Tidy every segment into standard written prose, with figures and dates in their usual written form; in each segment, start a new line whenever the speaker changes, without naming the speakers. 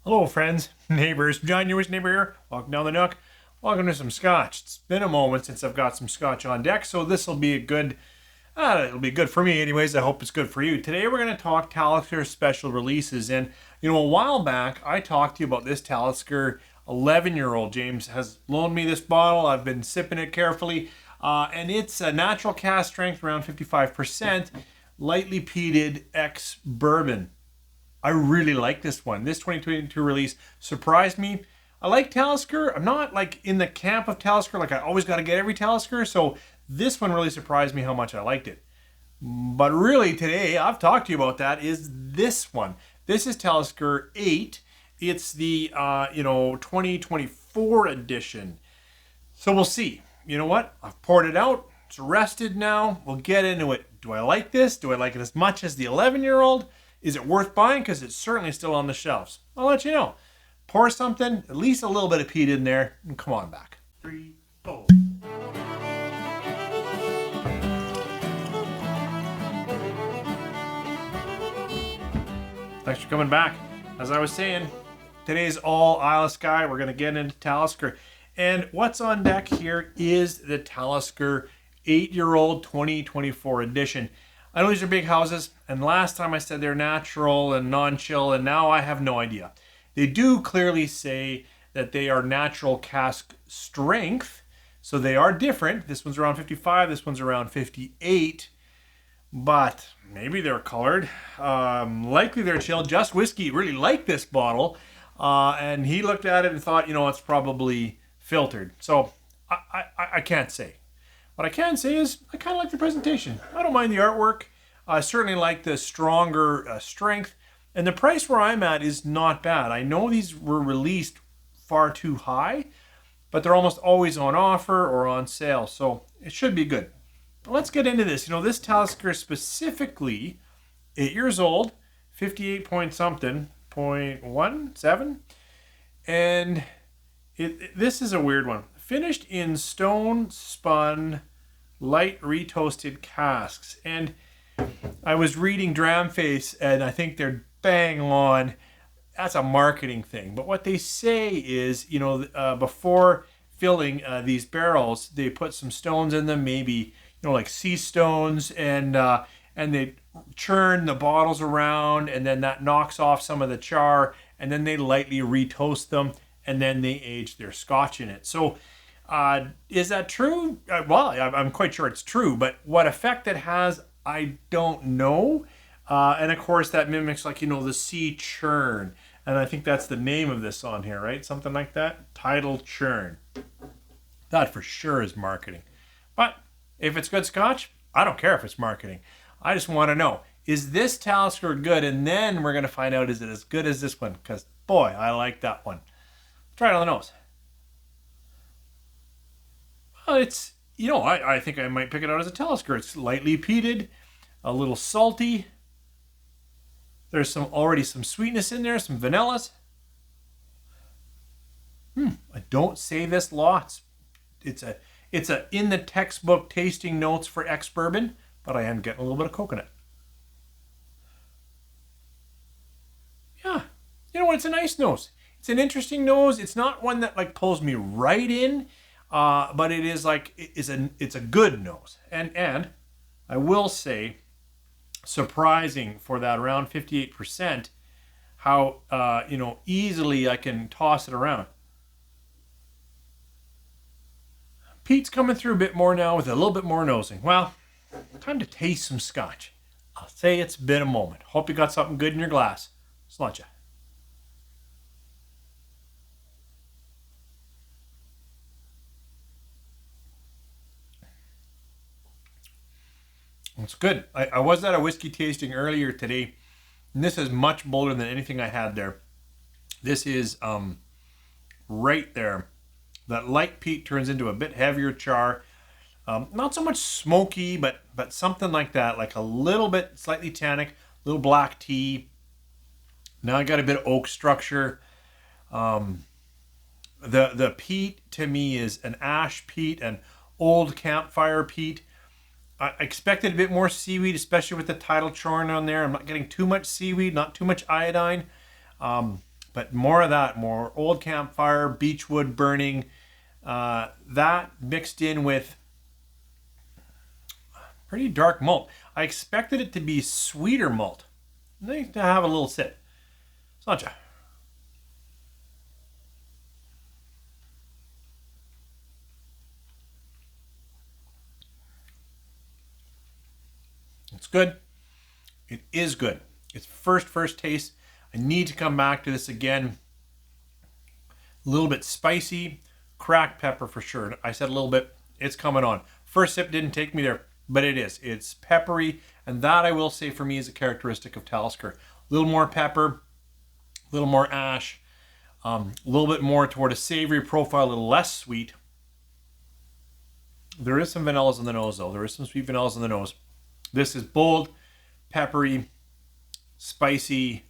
Hello friends, neighbors, John Ewers neighbor here. Welcome down the nook. Welcome to some scotch. It's been a moment since I've got some scotch on deck, so this will be a good, it'll be good for me anyways. I hope it's good for you. Today we're going to talk Talisker special releases, and a while back I talked to you about this Talisker 11-year-old. James has loaned me this bottle. I've been sipping it carefully, and it's a natural cask strength, around 55%, lightly peated ex-bourbon. I really like this one. This 2022 release surprised me. I like Talisker. I'm not like in the camp of Talisker, like I always got to get every Talisker. So this one really surprised me how much I liked it. But really today, I've talked to you about that, is this one. This is Talisker 8. It's the 2024 edition. So we'll see. You know what? I've poured it out. It's rested now. We'll get into it. Do I like this? Do I like it as much as the 11-year-old? Is it worth buying? Because it's certainly still on the shelves. I'll let you know. Pour something, at least a little bit of peat in there, and come on back. 3, 4. Thanks for coming back. As I was saying, today's all Isle of Skye. We're going to get into Talisker. And what's on deck here is the Talisker 8-year-old 2024 edition. I know these are big houses, and last time I said they're natural and non-chill, and now I have no idea. They do clearly say that they are natural cask strength, so they are different. This one's around 55, this one's around 58, but maybe they're colored. Likely they're chilled. Just Whisky really liked this bottle, and he looked at it and thought, it's probably filtered. So I can't say. What I can say is I kind of like the presentation. I don't mind the artwork. I certainly like the stronger strength. And the price where I'm at is not bad. I know these were released far too high, but they're almost always on offer or on sale. So it should be good. But let's get into this. This Talisker specifically, 8 years old, 58 point something, 0.17. And this is a weird one. Finished in stone spun light retoasted casks. And I was reading Dramface, and I think they're bang on. That's a marketing thing. But what they say is, before filling these barrels, they put some stones in them, maybe like sea stones, and they churn the bottles around, and then that knocks off some of the char, and then they lightly retoast them, and then they age their scotch in it. So is that true? Well, I'm quite sure it's true, but what effect it has, I don't know. And of course that mimics the sea churn. And I think that's the name of this on here, right? Something like that. Tidal churn. That for sure is marketing. But if it's good scotch, I don't care if it's marketing. I just want to know, is this Talisker good? And then we're going to find out, is it as good as this one? Because boy, I like that one. Try it on the nose. Well, it's, I think I might pick it out as a Talisker. It's lightly peated, a little salty. There's already some sweetness in there, some vanillas. I don't say this lots. It's a in the textbook tasting notes for ex-bourbon, but I am getting a little bit of coconut. Yeah, it's a nice nose. It's an interesting nose. It's not one that pulls me right in. But it is it's a good nose, and I will say, surprising for that around 58%, how easily I can toss it around. Peat's coming through a bit more now with a little bit more nosing. Well, time to taste some scotch. I'll say it's been a moment. Hope you got something good in your glass. Sludge ya. It's good. I was at a whiskey tasting earlier today, and this is much bolder than anything I had there. This is right there. That light peat turns into a bit heavier char. Not so much smoky, but something like that, like a little bit slightly tannic, little black tea. Now I got a bit of oak structure. The peat to me is an ash peat, an old campfire peat. I expected a bit more seaweed, especially with the tidal churn on there. I'm not getting too much seaweed, not too much iodine. but more of that, more old campfire, beechwood burning, that mixed in with pretty dark malt. I expected it to be sweeter malt. I think to have a little sip. Sancha. It's good. It is good. It's first taste. I need to come back to this again. A little bit spicy, cracked pepper for sure. I said a little bit. It's coming on. First sip didn't take me there, but it is. It's peppery, and that I will say for me is a characteristic of Talisker. A little more pepper, a little more ash, a little bit more toward a savory profile, a little less sweet. There is some vanillas in the nose, though. There is some sweet vanillas in the nose. This is bold, peppery, spicy.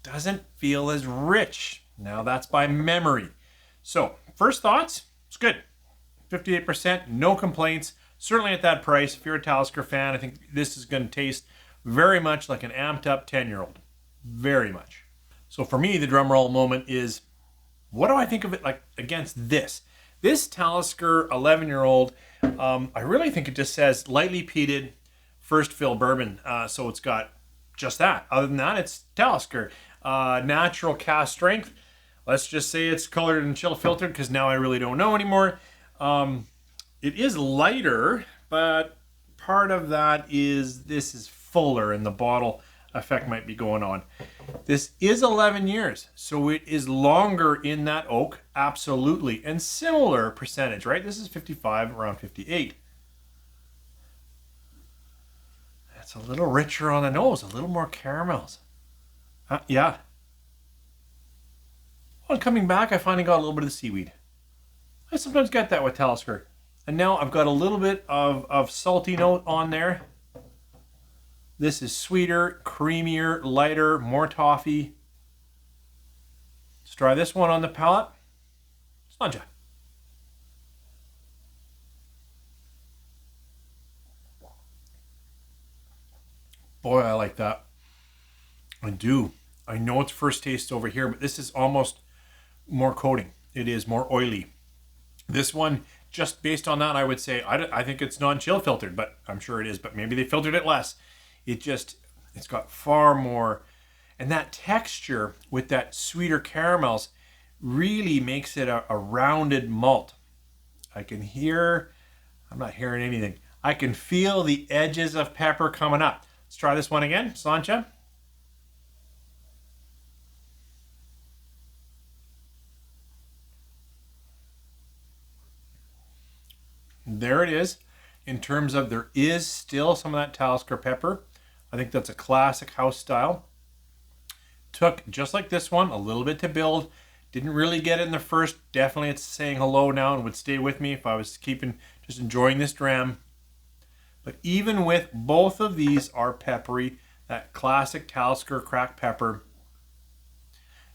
Doesn't feel as rich. Now that's by memory. So, first thoughts, it's good. 58%, no complaints. Certainly at that price, if you're a Talisker fan, I think this is going to taste very much like an amped up 10-year-old. Very much. So for me, the drum roll moment is, what do I think of it like against this? This Talisker 11-year-old, I really think it just says lightly peated first fill bourbon. So it's got just that. Other than that, it's Talisker. Natural cask strength. Let's just say it's colored and chill filtered because now I really don't know anymore. It is lighter, but part of that is this is fuller and the bottle effect might be going on. This is 11 years, so it is longer in that oak, absolutely, and similar percentage, right? This is 55, around 58. That's a little richer on the nose, a little more caramels. Yeah. On coming back, I finally got a little bit of the seaweed. I sometimes get that with Talisker. And now I've got a little bit of salty note on there. This is sweeter, creamier, lighter, more toffee. Let's try this one on the palate. Slanja. Boy, I like that. I do. I know it's first taste over here, but this is almost more coating. It is more oily. This one, just based on that, I would say, I think it's non-chill filtered, but I'm sure it is, but maybe they filtered it less. It's got far more, and that texture with that sweeter caramels really makes it a rounded malt. I can hear, I'm not hearing anything. I can feel the edges of pepper coming up. Let's try this one again, Sancha. There it is. In terms of, there is still some of that Talisker pepper. I think that's a classic house style. Took, just like this one, a little bit to build. Didn't really get it in the first. Definitely it's saying hello now and would stay with me if I was just enjoying this dram. But even with both of these are peppery, that classic Talisker cracked pepper.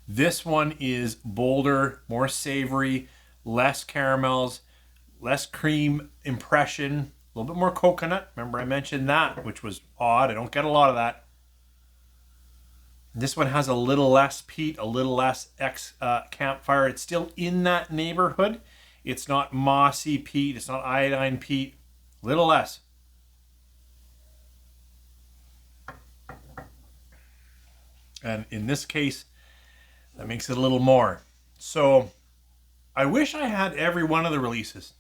This one is bolder, more savory, less caramels, less cream impression, a little bit more coconut. Remember I mentioned that, which was odd. I don't get a lot of that. This one has a little less peat, a little less campfire. It's still in that neighborhood. It's not mossy peat. It's not iodine peat. A little less. And in this case, that makes it a little more. So I wish I had every one of the releases.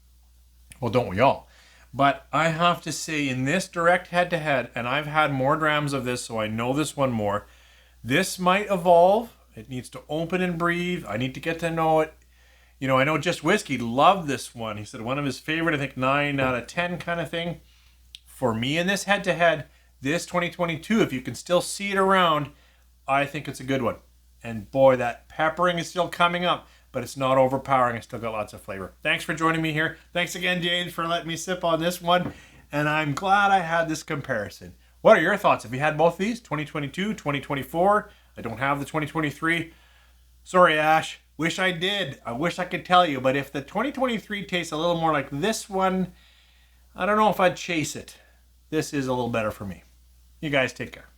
Well, don't we all? But I have to say, in this direct head-to-head, and I've had more drams of this, so I know this one more, this might evolve. It needs to open and breathe. I need to get to know it. You know, I know Just Whiskey loved this one. He said one of his favorite, I think 9 out of 10 kind of thing. For me in this head-to-head, this 2022, if you can still see it around, I think it's a good one. And boy, that peppering is still coming up, but it's not overpowering. I still got lots of flavor. Thanks for joining me here. Thanks again, James, for letting me sip on this one. And I'm glad I had this comparison. What are your thoughts? Have you had both these? 2022, 2024? I don't have the 2023. Sorry, Ash. Wish I did. I wish I could tell you. But if the 2023 tastes a little more like this one, I don't know if I'd chase it. This is a little better for me. You guys take care.